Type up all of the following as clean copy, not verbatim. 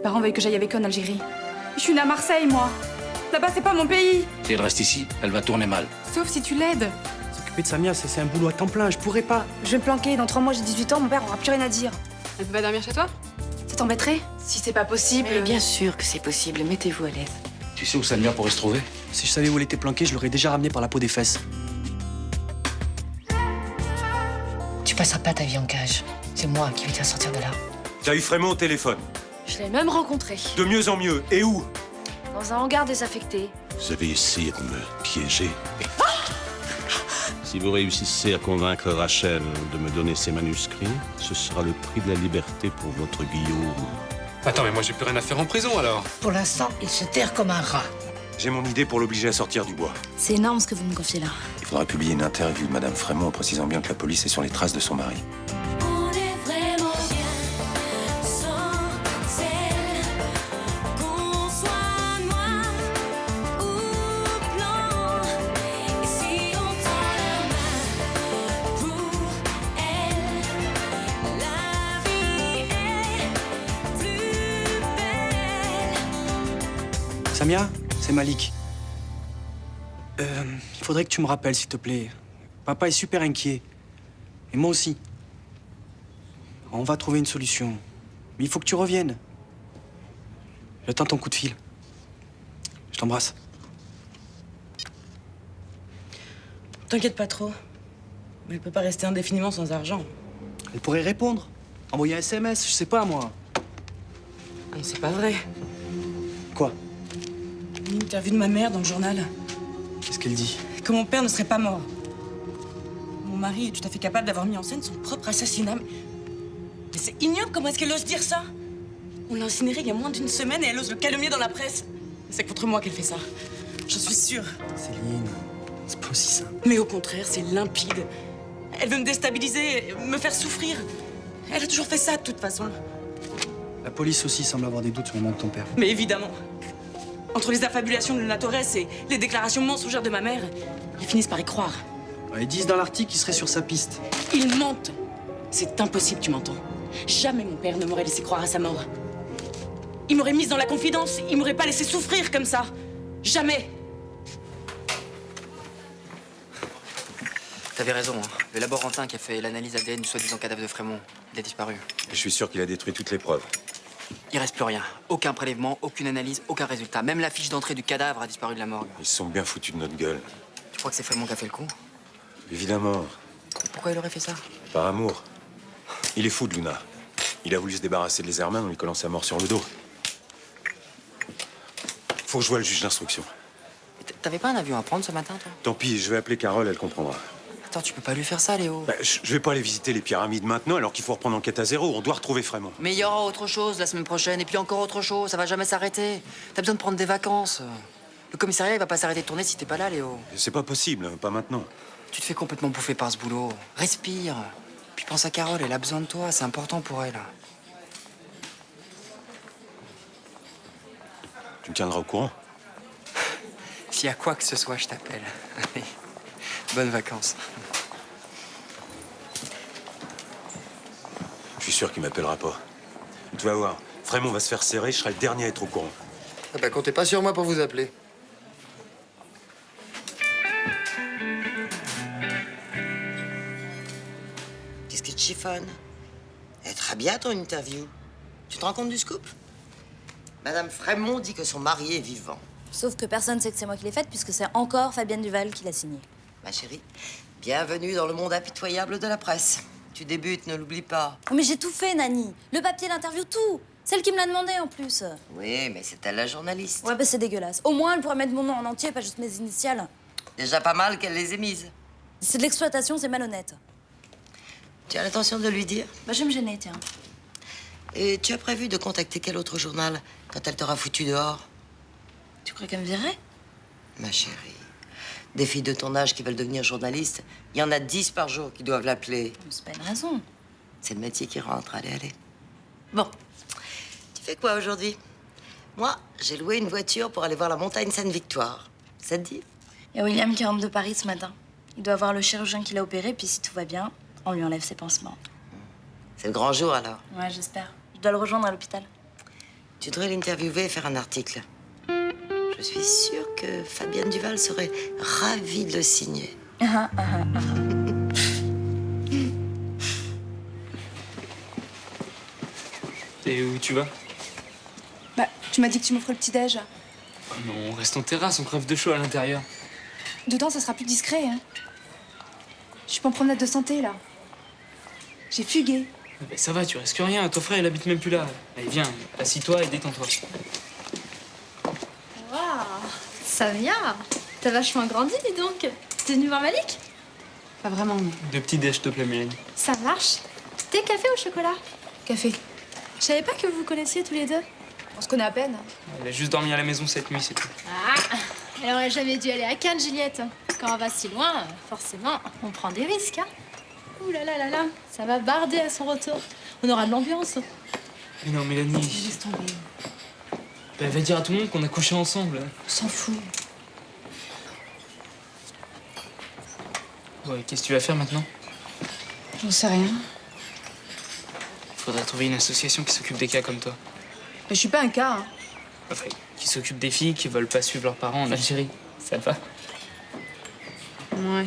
parents veulent que j'aille avec eux en Algérie. Je suis née à Marseille, moi. Là-bas, c'est pas mon pays. Si elle reste ici, elle va tourner mal. Sauf si tu l'aides. S'occuper de Samia, c'est un boulot à temps plein, je pourrais pas. Je vais me planquer. Dans 3 mois, j'ai 18 ans, mon père aura plus rien à dire. Elle peut pas dormir chez toi? Ça t'embêterait? Si c'est pas possible. Mais bien sûr que c'est possible, mettez-vous à l'aise. Tu sais où Samia pourrait se trouver? Si je savais où elle était planquée, je l'aurais déjà ramenée par la peau des fesses. Tu passeras pas ta vie en cage. C'est moi qui vais te faire sortir de là. T'as eu Frémont au téléphone. Je l'ai même rencontré. De mieux en mieux. Et où? Dans un hangar désaffecté. Vous avez essayé de me piéger. Si vous réussissez à convaincre Rachel de me donner ses manuscrits, ce sera le prix de la liberté pour votre Guillaume. Attends, mais moi j'ai plus rien à faire en prison alors. Pour l'instant, il se terre comme un rat. J'ai mon idée pour l'obliger à sortir du bois. C'est énorme ce que vous me confiez là. Il faudra publier une interview de Madame Frémont en précisant bien que la police est sur les traces de son mari. On est vraiment bien sans elle. Qu'on soit noir ou blanc. Et si on tend la main pour elle, la vie est plus belle. Samia, c'est Malik. Il faudrait que tu me rappelles, s'il te plaît. Papa est super inquiet. Et moi aussi. On va trouver une solution. Mais il faut que tu reviennes. J'attends ton coup de fil. Je t'embrasse. T'inquiète pas trop. Mais elle peut pas rester indéfiniment sans argent. Elle pourrait répondre. Envoyer un SMS, je sais pas, moi. Non, c'est pas vrai. Quoi? Une interview de ma mère dans le journal. Qu'est-ce qu'elle dit? Que mon père ne serait pas mort. Mon mari est tout à fait capable d'avoir mis en scène son propre assassinat. Mais c'est ignoble, comment est-ce qu'elle ose dire ça? On l'a incinérée il y a moins d'1 semaine et elle ose le calomnier dans la presse. C'est contre moi qu'elle fait ça. J'en suis sûre. Céline, c'est pas aussi simple. Mais au contraire, c'est limpide. Elle veut me déstabiliser, me faire souffrir. Elle a toujours fait ça, de toute façon. La police aussi semble avoir des doutes sur le nom de ton père. Mais évidemment. Entre les affabulations de Luna Torres et les déclarations mensongères de ma mère, ils finissent par y croire. Ils disent dans l'article qu'il serait sur sa piste. Ils mentent. C'est impossible, tu m'entends? Jamais mon père ne m'aurait laissé croire à sa mort. Il m'aurait mise dans la confidence, il m'aurait pas laissé souffrir comme ça. Jamais. T'avais raison, hein. Le laborantin qui a fait l'analyse ADN du soi-disant cadavre de Frémont, il a disparu. Je suis sûr qu'il a détruit toutes les preuves. Il reste plus rien. Aucun prélèvement, aucune analyse, aucun résultat. Même la fiche d'entrée du cadavre a disparu de la morgue. Ils se sont bien foutus de notre gueule. Tu crois que c'est Frémont qui a fait le coup? Évidemment. Pourquoi il aurait fait ça? Par amour. Il est fou de Luna. Il a voulu se débarrasser de Lézerman en lui collant sa mort sur le dos. Faut que je voie le juge d'instruction. T'avais pas un avion à prendre ce matin, toi? Tant pis, je vais appeler Carole, elle comprendra. Attends, tu peux pas lui faire ça, Léo. Je vais pas aller visiter les pyramides maintenant alors qu'il faut reprendre enquête à zéro. On doit retrouver Frémont. Mais il y aura autre chose la semaine prochaine, et puis encore autre chose. Ça va jamais s'arrêter. T'as besoin de prendre des vacances. Le commissariat, il va pas s'arrêter de tourner si t'es pas là, Léo. C'est pas possible, pas maintenant. Tu te fais complètement bouffer par ce boulot. Respire. Puis pense à Carole, elle a besoin de toi. C'est important pour elle. Tu me tiendras au courant? S'il y a quoi que ce soit, je t'appelle. Allez, bonnes vacances. Je suis sûr qu'il m'appellera pas. Tu vas voir, Frémont va se faire serrer, je serai le dernier à être au courant. Ah bah, comptez pas sur moi pour vous appeler. Qu'est-ce que tu chiffonnes? Elle très bien ton interview. Tu te rends compte du scoop? Madame Frémont dit que son mari est vivant. Sauf que personne sait que c'est moi qui l'ai faite, puisque c'est encore Fabienne Duval qui l'a signée. Ma chérie, bienvenue dans le monde impitoyable de la presse. Tu débutes, ne l'oublie pas. Oh, mais j'ai tout fait, Nani. Le papier, l'interview, tout. Celle qui me l'a demandé, en plus. Oui, mais c'est elle la journaliste. Ouais, bah c'est dégueulasse. Au moins, elle pourrait mettre mon nom en entier, pas juste mes initiales. Déjà pas mal qu'elle les ait mises. C'est de l'exploitation, c'est malhonnête. Tu as l'intention de lui dire? Bah, je vais me gêner, tiens. Et tu as prévu de contacter quel autre journal quand elle t'aura foutu dehors? Tu crois qu'elle me verrait? Ma chérie, des filles de ton âge qui veulent devenir journalistes, il y en a 10 par jour qui doivent l'appeler. C'est pas une raison. C'est le métier qui rentre. Allez, allez. Bon, tu fais quoi aujourd'hui? Moi, j'ai loué une voiture pour aller voir la montagne Sainte-Victoire. Ça te dit? Il y a William qui rentre de Paris ce matin. Il doit voir le chirurgien qui l'a opéré, puis si tout va bien, on lui enlève ses pansements. C'est le grand jour, alors. Ouais, j'espère. Je dois le rejoindre à l'hôpital. Tu devrais l'interviewer et faire un article. Je suis sûre que Fabienne Duval serait ravie de le signer. Et où tu vas? Bah, tu m'as dit que tu m'offrais le petit-déj. Oh non, on reste en terrasse, on crève de chaud à l'intérieur. Dedans, ça sera plus discret, hein. Je suis pas en promenade de santé, là. J'ai fugué. Ben ça va, tu risques rien, ton frère il habite même plus là. Allez, viens, assis-toi et détends-toi. Waouh, Samia, t'as vachement grandi, dis donc. T'es venue voir Malik? Pas vraiment, non. Deux petits déj, s'il te plaît, Mélanie. Ça marche. Thé, café ou chocolat? Café. Je savais pas que vous vous connaissiez tous les deux. On se connaît à peine. Elle a juste dormi à la maison cette nuit, c'est tout. Ah, elle aurait jamais dû aller à Cannes, Juliette. Quand on va si loin, forcément, on prend des risques, hein. Ouh là là là là, ça va barder à son retour. On aura de l'ambiance. Mais non, Mélanie. Laisse tomber. Ben, va dire à tout le monde qu'on a couché ensemble. On s'en fout. Ouais, qu'est-ce que tu vas faire maintenant? J'en sais rien. Faudrait trouver une association qui s'occupe des cas comme toi. Mais je suis pas un cas, hein. Enfin, qui s'occupe des filles qui veulent pas suivre leurs parents en Algérie. Ça va? Ouais.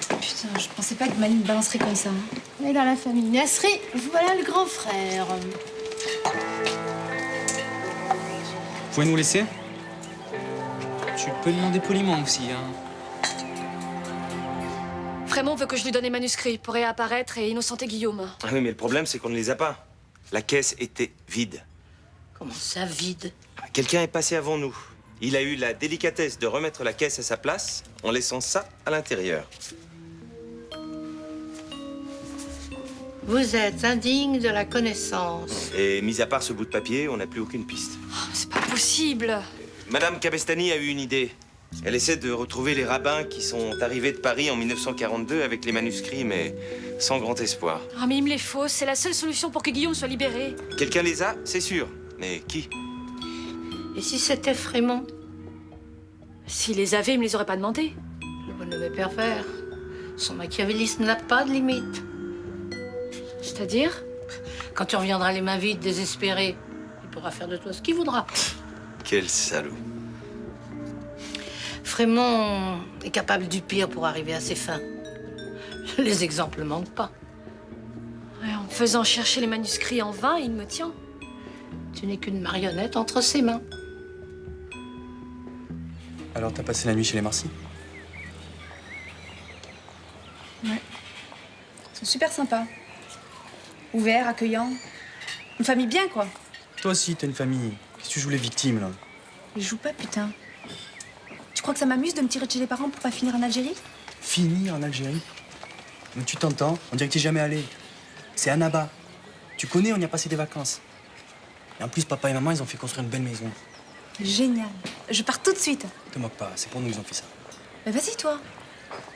Putain, je pensais pas que Mali me balancerait comme ça. Hein. Et dans la famille Nasri, voilà le grand frère. Vous pouvez nous laisser? Tu peux demander poliment aussi, hein. Frémont veut que je lui donne les manuscrits pour réapparaître et innocenter Guillaume. Ah oui, mais le problème, c'est qu'on ne les a pas. La caisse était vide. Comment ça, vide? Quelqu'un est passé avant nous. Il a eu la délicatesse de remettre la caisse à sa place en laissant ça à l'intérieur. Vous êtes indigne de la connaissance. Et mis à part ce bout de papier, on n'a plus aucune piste. C'est pas possible. Madame Cabestany a eu une idée. Elle essaie de retrouver les rabbins qui sont arrivés de Paris en 1942 avec les manuscrits, mais sans grand espoir. Ah, mais il me les faut. C'est la seule solution pour que Guillaume soit libéré. Quelqu'un les a, c'est sûr. Mais qui? Et si c'était Frémont? S'il les avait, il me les aurait pas demandés. Le bonhomme est pervers. Son machiavélisme n'a pas de limite. C'est-à-dire? Quand tu reviendras les mains vides, désespéré, il pourra faire de toi ce qu'il voudra. Quel salaud. Frémont est capable du pire pour arriver à ses fins. Les exemples manquent pas. Ouais, en me faisant chercher les manuscrits en vain, il me tient. Tu n'es qu'une marionnette entre ses mains. Alors, t'as passé la nuit chez les Marcy? Ouais. Ils sont super sympas. Ouverts, accueillants. Une famille bien, quoi. Toi aussi, t'as une famille. Qu'est-ce que tu joues les victimes, là? Ils jouent pas, putain. Tu crois que ça m'amuse de me tirer de chez les parents pour pas finir en Algérie? Finir en Algérie? Mais tu t'entends? On dirait que t'es jamais allé. C'est Annaba. Tu connais, on y a passé des vacances. Et en plus, papa et maman, ils ont fait construire une belle maison. Génial. Je pars tout de suite. Te moque pas, c'est pour nous qu'ils ont fait ça. Mais vas-y, toi.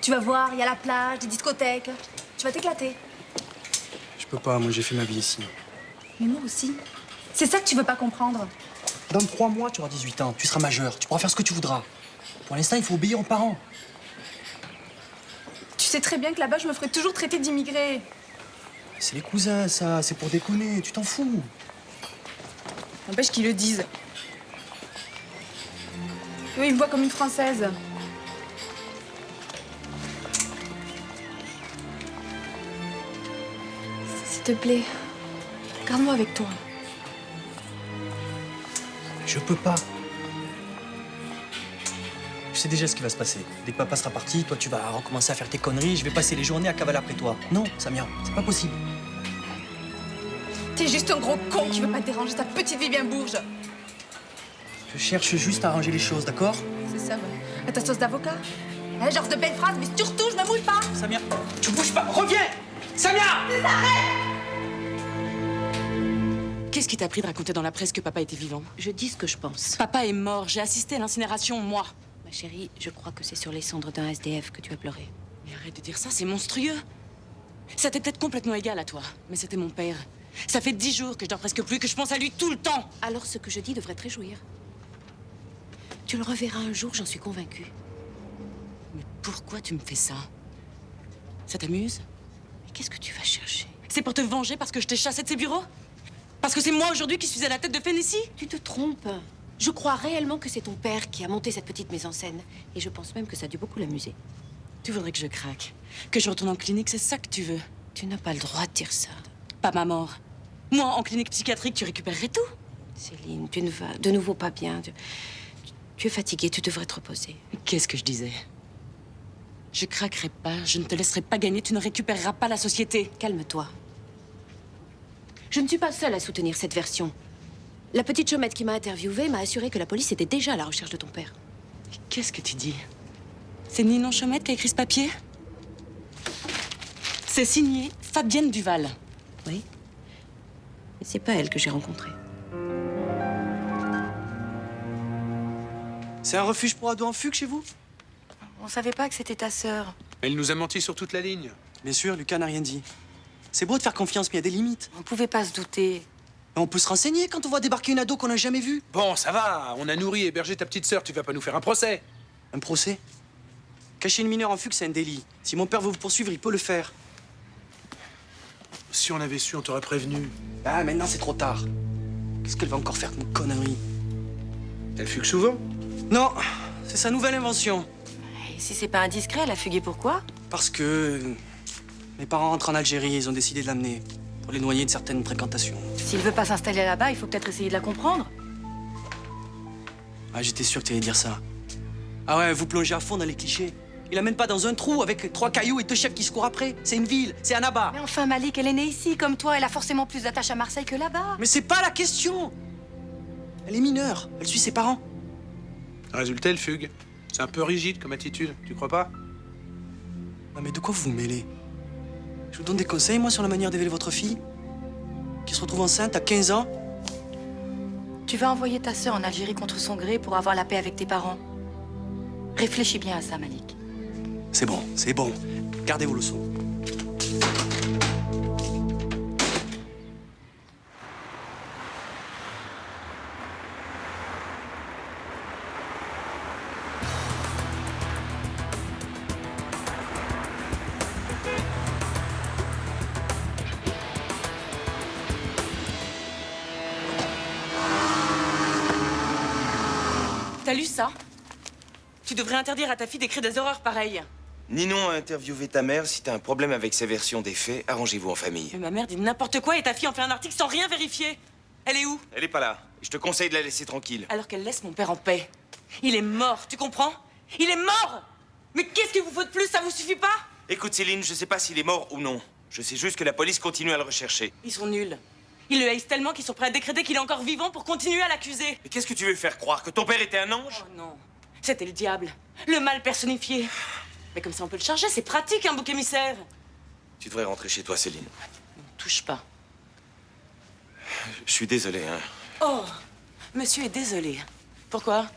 Tu vas voir, il y a la plage, des discothèques. Tu vas t'éclater. Je peux pas, moi j'ai fait ma vie ici. Mais moi aussi. C'est ça que tu veux pas comprendre. Dans 3 mois, tu auras 18 ans, tu seras majeur, tu pourras faire ce que tu voudras. Pour l'instant, il faut obéir aux parents. Tu sais très bien que là-bas, je me ferai toujours traiter d'immigré. C'est les cousins, ça, c'est pour déconner, tu t'en fous. N'empêche qu'ils le disent. Eux, ils me voient comme une Française. S'il te plaît, garde-moi avec toi. Je peux pas. Je sais déjà ce qui va se passer. Dès que papa sera parti, toi tu vas recommencer à faire tes conneries, je vais passer les journées à cavaler après toi. Non, Samia, c'est pas possible. T'es juste un gros con qui veut pas te déranger ta petite vie bien bourge. Je cherche juste à arranger les choses, d'accord? C'est ça, ouais. À ta sauce d'avocat. Hein, genre de belles phrases, mais surtout, je me mouille pas. Samia, tu bouges pas, reviens! Samia! Qu'est-ce qui t'a pris de raconter dans la presse que papa était vivant? Je dis ce que je pense. Papa est mort, j'ai assisté à l'incinération, moi. Ma chérie, je crois que c'est sur les cendres d'un SDF que tu as pleuré. Mais arrête de dire ça, c'est monstrueux. Ça t'est peut-être complètement égal à toi, mais c'était mon père. Ça fait 10 jours que je dors presque plus, que je pense à lui tout le temps. Alors ce que je dis devrait te réjouir. Tu le reverras un jour, j'en suis convaincue. Mais pourquoi tu me fais ça? Ça t'amuse? Mais qu'est-ce que tu vas chercher? C'est pour te venger parce que je t'ai chassé de ces bureaux? Parce que c'est moi aujourd'hui qui suis à la tête de Phénicie? Tu te trompes. Je crois réellement que c'est ton père qui a monté cette petite mise en scène. Et je pense même que ça a dû beaucoup l'amuser. Tu voudrais que je craque, que je retourne en clinique, c'est ça que tu veux? Tu n'as pas le droit de dire ça. Pas ma mort. Moi, en clinique psychiatrique, tu récupérerais tout. Céline, tu ne vas de nouveau pas bien. Tu es fatiguée, tu devrais te reposer. Qu'est-ce que je disais? Je craquerai pas, je ne te laisserai pas gagner, tu ne récupéreras pas la société. Calme-toi. Je ne suis pas seule à soutenir cette version. La petite Chaumette qui m'a interviewée m'a assuré que la police était déjà à la recherche de ton père. Qu'est-ce que tu dis? C'est Ninon Chaumette qui a écrit ce papier? C'est signé Fabienne Duval. Oui. Mais c'est pas elle que j'ai rencontrée. C'est un refuge pour ados en fugue chez vous? On savait pas que c'était ta sœur. Elle nous a menti sur toute la ligne. Bien sûr, Lucas n'a rien dit. C'est beau de faire confiance, mais il y a des limites. On pouvait pas se douter. Et on peut se renseigner quand on voit débarquer une ado qu'on n'a jamais vue. Bon, ça va, on a nourri et hébergé ta petite sœur, tu vas pas nous faire un procès. Un procès? Cacher une mineure en fugue, c'est un délit. Si mon père veut vous poursuivre, il peut le faire. Si on avait su, on t'aurait prévenu. Ah, maintenant c'est trop tard. Qu'est-ce qu'elle va encore faire comme connerie? Elle fugue souvent? Non, c'est sa nouvelle invention. Et si c'est pas indiscret, elle a fugué pourquoi? Parce que mes parents rentrent en Algérie, ils ont décidé de l'amener pour l'éloigner de certaines fréquentations. S'il veut pas s'installer là-bas, il faut peut-être essayer de la comprendre. Ah, j'étais sûr que tu allais dire ça. Ah ouais, vous plongez à fond dans les clichés. Il la mène pas dans un trou avec 3 cailloux et 2 chefs qui se courent après. C'est une ville, c'est Annaba. Mais enfin, Malik, elle est née ici, comme toi. Elle a forcément plus d'attache à Marseille que là-bas. Mais c'est pas la question. Elle est mineure, elle suit ses parents. Résultat, elle fugue. C'est un peu rigide comme attitude, tu crois pas? Non mais de quoi vous vous mêlez? Je vous donne des conseils, moi, sur la manière d'élever votre fille, qui se retrouve enceinte à 15 ans. Tu vas envoyer ta sœur en Algérie contre son gré pour avoir la paix avec tes parents. Réfléchis bien à ça, Malik. C'est bon, c'est bon. Gardez vos leçons. T'as lu ça? Tu devrais interdire à ta fille d'écrire des horreurs pareilles. Ninon a interviewé ta mère. Si t'as un problème avec sa version des faits, arrangez-vous en famille. Mais ma mère dit n'importe quoi et ta fille en fait un article sans rien vérifier. Elle est où? Elle est pas là. Je te conseille de la laisser tranquille. Alors qu'elle laisse mon père en paix. Il est mort, tu comprends? Il est mort! Mais qu'est-ce qu'il vous faut de plus? Ça vous suffit pas? Écoute, Céline, je sais pas s'il est mort ou non. Je sais juste que la police continue à le rechercher. Ils sont nuls. Ils le haïssent tellement qu'ils sont prêts à décréter qu'il est encore vivant pour continuer à l'accuser. Mais qu'est-ce que tu veux faire croire? Que ton père était un ange? Oh non. C'était le diable. Le mal personnifié. Mais comme ça, on peut le charger. C'est pratique, un bouc émissaire. Tu devrais rentrer chez toi, Céline. Ne touche pas. Je suis désolé, hein. Oh, monsieur est désolé. Pourquoi?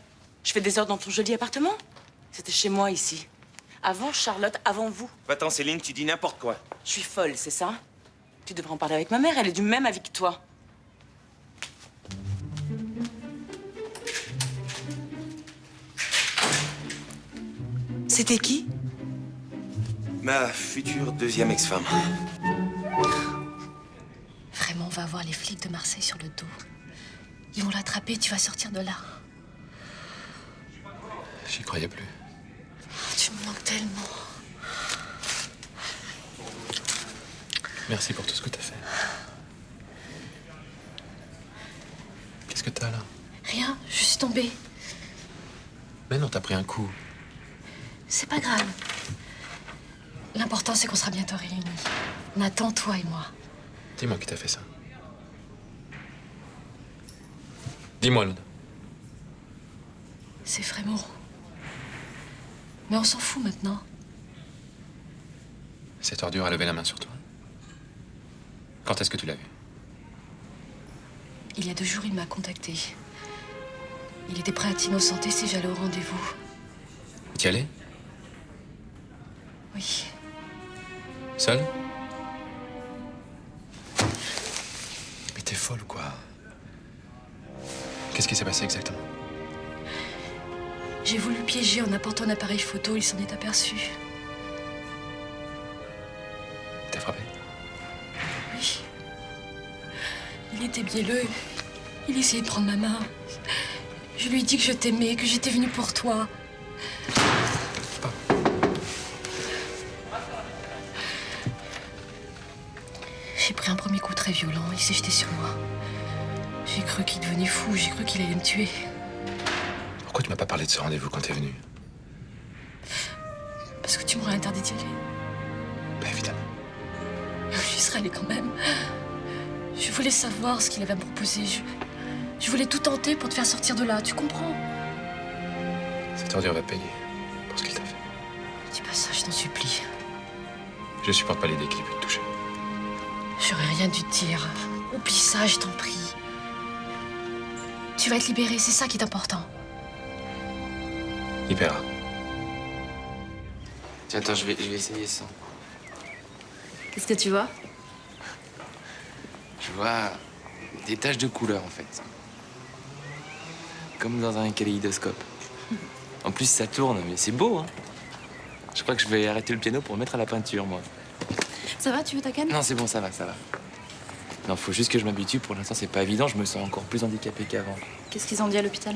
Je fais des heures dans ton joli appartement? C'était chez moi, ici. Avant Charlotte, avant vous. Va-t'en, Céline, tu dis n'importe quoi. Je suis folle, c'est ça? Tu devrais en parler avec ma mère, elle est du même avis que toi. C'était qui? Ma future deuxième ex-femme. Vraiment, on va avoir les flics de Marseille sur le dos. Ils vont l'attraper, tu vas sortir de là. J'y croyais plus. Oh, tu me manques tellement. Merci pour tout ce que t'as fait. Qu'est-ce que t'as là? Rien, je suis tombée. Mais non, t'as pris un coup. C'est pas grave. L'important, c'est qu'on sera bientôt réunis. Nathan, toi et moi. Dis-moi qui t'a fait ça. Dis-moi, Luna. C'est Frémont. Mais on s'en fout maintenant. Cette ordure a levé la main sur toi. Quand est-ce que tu l'as vu? Il y a 2 jours, il m'a contacté. Il était prêt à t'innocenter si j'allais au rendez-vous. Tu y allais? Oui. Seul? Mais t'es folle ou quoi? Qu'est-ce qui s'est passé exactement? J'ai voulu le piéger en apportant un appareil photo, il s'en est aperçu. T'as frappé? Oui. Il Il était mielleux. Il essayait de prendre ma main. Je lui ai dit que je t'aimais, que j'étais venue pour toi. J'ai pris un premier coup très violent. Il s'est jeté sur moi. J'ai cru qu'il devenait fou. J'ai cru qu'il allait me tuer. Pourquoi tu m'as pas parlé de ce rendez-vous quand t'es venu? Parce que tu m'aurais interdit d'y aller. Bah évidemment. J'y serais allée quand même. Je voulais savoir ce qu'il avait à me proposer. Je voulais tout tenter pour te faire sortir de là. Tu comprends? Cette ordure va payer pour ce qu'il t'a fait. Dis pas ça, je t'en supplie. Je supporte pas l'idée qu'il ait pu te toucher. J'aurais rien dû te dire. Oublie ça, je t'en prie. Tu vas être libérée, c'est ça qui est important. Il paiera. Tiens, attends, je vais essayer ça. Qu'est-ce que tu vois? Je vois des taches de couleur, en fait. Comme dans un kaléidoscope. En plus, ça tourne, mais c'est beau, hein. Je crois que je vais arrêter le piano pour me mettre à la peinture, moi. Ça va, tu veux ta canne? Non, c'est bon, ça va, ça va. Non, faut juste que je m'habitue. Pour l'instant, c'est pas évident. Je me sens encore plus handicapé qu'avant. Qu'est-ce qu'ils ont dit à l'hôpital?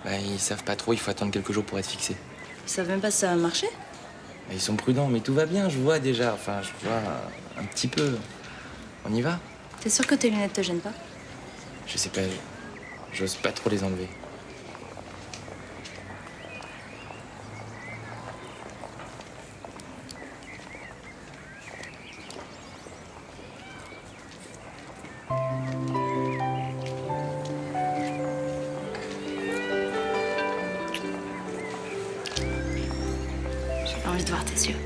Bah, ils savent pas trop. Il faut attendre quelques jours pour être fixé. Ils savent même pas si ça va marcher? Bah, ils sont prudents, mais tout va bien. Je vois déjà. Enfin, je vois un petit peu. On y va? T'es sûr que tes lunettes te gênent pas? Je sais pas. J'ose pas trop les enlever. J'ai envie de voir tes yeux.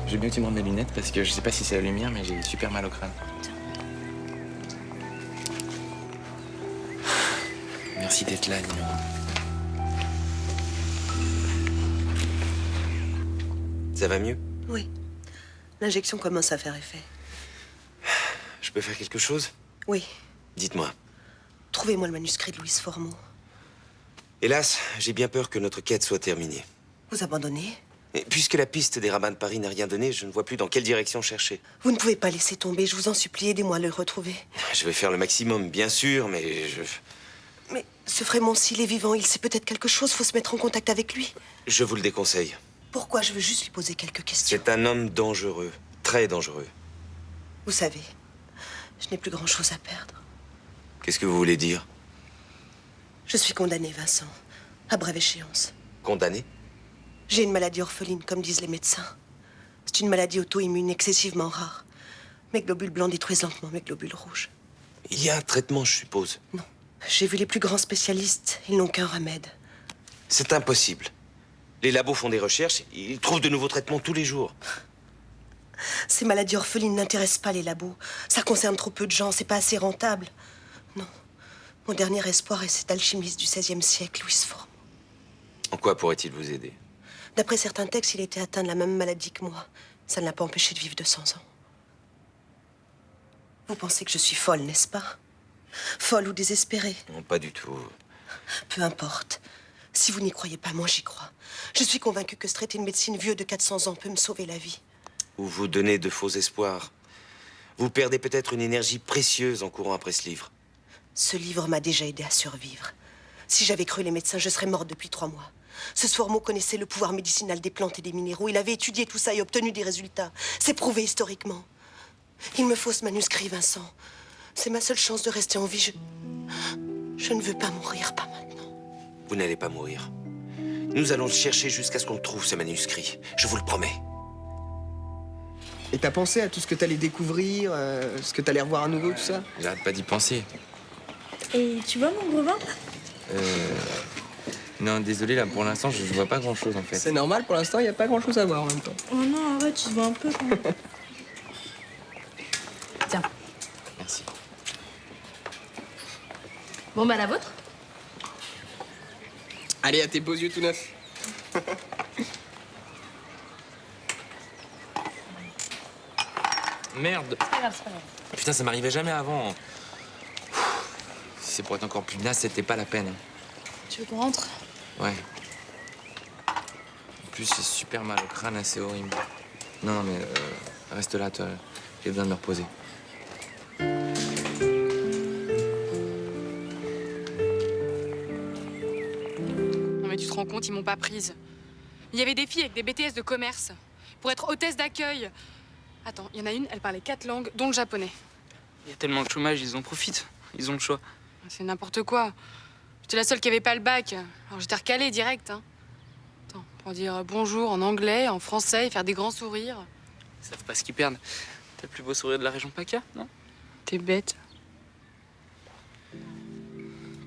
Je veux bien que tu me rendes les lunettes parce que je sais pas si c'est la lumière, mais j'ai super mal au crâne. Merci d'être là, Nino. Ça va mieux? Oui. L'injection commence à faire effet. Je peux faire quelque chose? Oui. Dites-moi. Trouvez-moi le manuscrit de Louise Formeau. Hélas, j'ai bien peur que notre quête soit terminée. Vous abandonnez? Et puisque la piste des rabbins de Paris n'a rien donné, je ne vois plus dans quelle direction chercher. Vous ne pouvez pas laisser tomber, je vous en supplie, aidez-moi à le retrouver. Je vais faire le maximum, bien sûr, mais Mais ce Frémont, s'il est vivant, il sait peut-être quelque chose, faut se mettre en contact avec lui. je vous le déconseille. Pourquoi? Je veux juste lui poser quelques questions. C'est un homme dangereux, très dangereux. Vous savez, je n'ai plus grand-chose à perdre. Qu'est-ce que vous voulez dire? Je suis condamnée, Vincent, à brève échéance. Condamné? J'ai une maladie orpheline, comme disent les médecins. C'est une maladie auto-immune excessivement rare. Mes globules blancs détruisent lentement mes globules rouges. Il y a un traitement, je suppose. Non. J'ai vu les plus grands spécialistes, ils n'ont qu'un remède. C'est impossible. Les labos font des recherches, ils trouvent de nouveaux traitements tous les jours. Ces maladies orphelines n'intéressent pas les labos. Ça concerne trop peu de gens, c'est pas assez rentable. Non. Mon dernier espoir est cet alchimiste du XVIe siècle, Louis Formeau. En quoi pourrait-il vous aider? D'après certains textes, il était atteint de la même maladie que moi. Ça ne l'a pas empêché de vivre 200 ans. Vous pensez que je suis folle, n'est-ce pas? Folle ou désespérée? Non, pas du tout. Peu importe. Si vous n'y croyez pas, moi j'y crois. Je suis convaincue que ce traité de médecine vieux de 400 ans peut me sauver la vie. Vous vous donnez de faux espoirs. Vous perdez peut-être une énergie précieuse en courant après ce livre. Ce livre m'a déjà aidé à survivre. Si j'avais cru les médecins, je serais morte depuis 3 mois. Ce Formeau connaissait le pouvoir médicinal des plantes et des minéraux. Il avait étudié tout ça et obtenu des résultats. C'est prouvé historiquement. Il me faut ce manuscrit, Vincent. C'est ma seule chance de rester en vie. Je ne veux pas mourir, pas maintenant. Vous n'allez pas mourir. Nous allons le chercher jusqu'à ce qu'on trouve, ce manuscrit. Je vous le promets. Et t'as pensé à tout ce que t'allais découvrir, ce que t'allais revoir à nouveau, tout ça? J'arrête pas d'y penser. Et tu vois mon gros ventre? Non, désolé, là, pour l'instant, je vois pas grand-chose, en fait. C'est normal, pour l'instant, il n'y a pas grand-chose à voir en même temps. Oh non, arrête, tu te vois un peu quand même. Tiens. Merci. Bon, bah la vôtre? Allez, à tes beaux yeux tout neufs. Merde. C'est pas grave, c'est pas grave. Putain, ça m'arrivait jamais avant. Si c'est pour être encore plus naze, c'était pas la peine. Tu veux qu'on rentre? Ouais. En plus, j'ai super mal au crâne, là, c'est horrible. Non, mais reste là, toi. J'ai besoin de me reposer. rends compte, ils m'ont pas prise. Il y avait des filles avec des BTS de commerce pour être hôtesse d'accueil. Attends, il y en a une, elle parlait 4 langues, dont le japonais. Il y a tellement de chômage, ils en profitent. Ils ont le choix. C'est n'importe quoi. J'étais la seule qui avait pas le bac. Alors j'étais recalée direct. Hein. Attends, pour dire bonjour en anglais, en français et faire des grands sourires. Ils savent pas ce qu'ils perdent. T'as le plus beau sourire de la région PACA, non? T'es bête.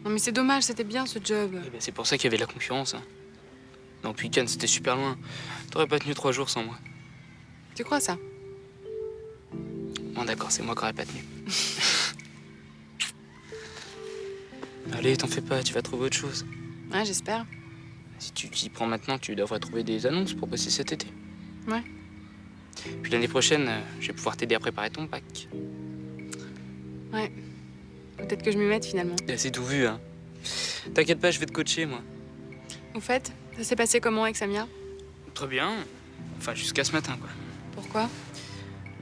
Non mais c'est dommage, c'était bien ce job. Eh ben, c'est pour ça qu'il y avait de la concurrence. Hein. Non, puis Cannes, c'était super loin. T'aurais pas tenu 3 jours sans moi. Tu crois ça? Bon, d'accord, c'est moi qui aurais pas tenu. Allez, t'en fais pas, tu vas trouver autre chose. Ouais, j'espère. Si tu t'y prends maintenant, tu devrais trouver des annonces pour bosser cet été. Ouais. Puis l'année prochaine, je vais pouvoir t'aider à préparer ton bac. Ouais. Peut-être que je m'y mette finalement. T'as assez tout vu, hein. T'inquiète pas, je vais te coacher, moi. Au fait, ça s'est passé comment avec Samia? Très bien. Enfin, jusqu'à ce matin, quoi. Pourquoi?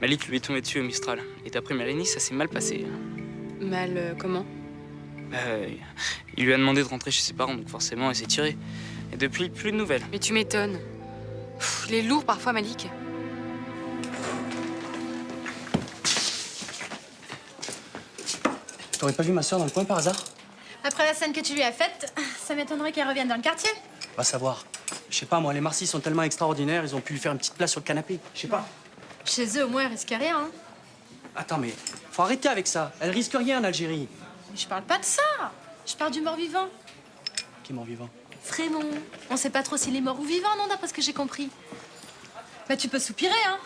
Malik lui est tombé dessus au Mistral. Et d'après Mélanie, ça s'est mal passé. Mal comment? Il lui a demandé de rentrer chez ses parents, donc forcément, elle s'est tirée. Et depuis, plus de nouvelles. Mais tu m'étonnes. Il est lourd parfois, Malik. T'aurais pas vu ma soeur dans le coin par hasard? Après la scène que tu lui as faite, ça m'étonnerait qu'elle revienne dans le quartier. Va savoir. Je sais pas, moi, les Marcy sont tellement extraordinaires, ils ont pu lui faire une petite place sur le canapé. Je sais pas. Chez eux, au moins, elle risque rien. Hein. Attends, mais faut arrêter avec ça. Elle risque rien en Algérie. Mais je parle pas de ça. Je parle du mort-vivant. Qui est mort-vivant? Frémont. On sait pas trop s'il est mort ou vivant, non, d'après ce que j'ai compris. Bah, tu peux soupirer, hein.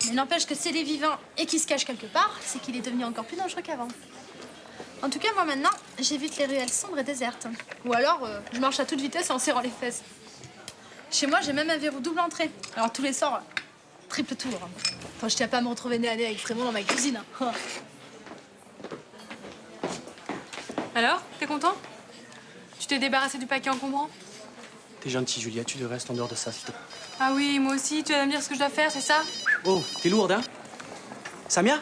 Mais n'empêche que s'il est vivant et qu'il se cache quelque part, c'est qu'il est devenu encore plus dangereux qu'avant. En tout cas, moi, maintenant, j'évite les ruelles sombres et désertes. Ou alors, je marche à toute vitesse en serrant les fesses. Chez moi, j'ai même un verrou double entrée. Alors, tous les soirs, triple tour. Enfin, je tiens pas à me retrouver nez à nez avec Frémont dans ma cuisine. Hein. Alors, t'es content? Tu t'es débarrassé du paquet encombrant? T'es gentil, Julia, tu devrais rester en dehors de ça, s'il te plaît. Ah oui, moi aussi, tu vas me dire ce que je dois faire, c'est ça? Oh, t'es lourde, hein? Samia?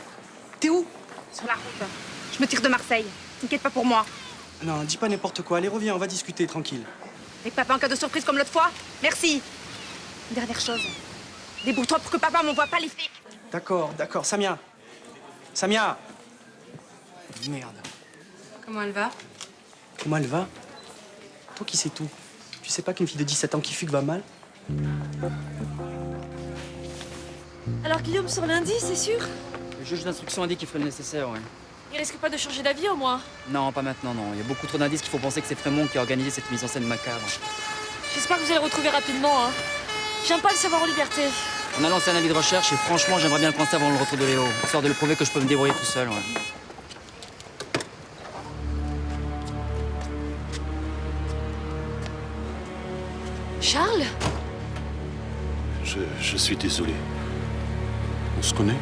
T'es où? Sur la route. Je me tire de Marseille. T'inquiète pas pour moi. Non, dis pas n'importe quoi. Allez, reviens, on va discuter, tranquille. Avec papa en cas de surprise comme l'autre fois? Merci. Une dernière chose. Débrouille-toi pour que papa m'envoie pas les flics. D'accord, d'accord. Samia! Samia! Merde. Comment elle va? Comment elle va? Toi qui sais tout. Tu sais pas qu'une fille de 17 ans qui fugue va mal? Alors Guillaume, sur lundi, c'est sûr? Le juge d'instruction a dit qu'il ferait le nécessaire, ouais. Il risque pas de changer d'avis, au moins? Non, pas maintenant, non. Il y a beaucoup trop d'indices qui font penser que c'est Frémont qui a organisé cette mise en scène macabre. J'espère que vous allez le retrouver rapidement, hein. J'aime pas le savoir en liberté. On a lancé un avis de recherche et franchement, j'aimerais bien le coincer avant le retour de Léo, histoire de lui prouver que je peux me débrouiller tout seul, ouais. Charles? Je suis désolé. On se connaît?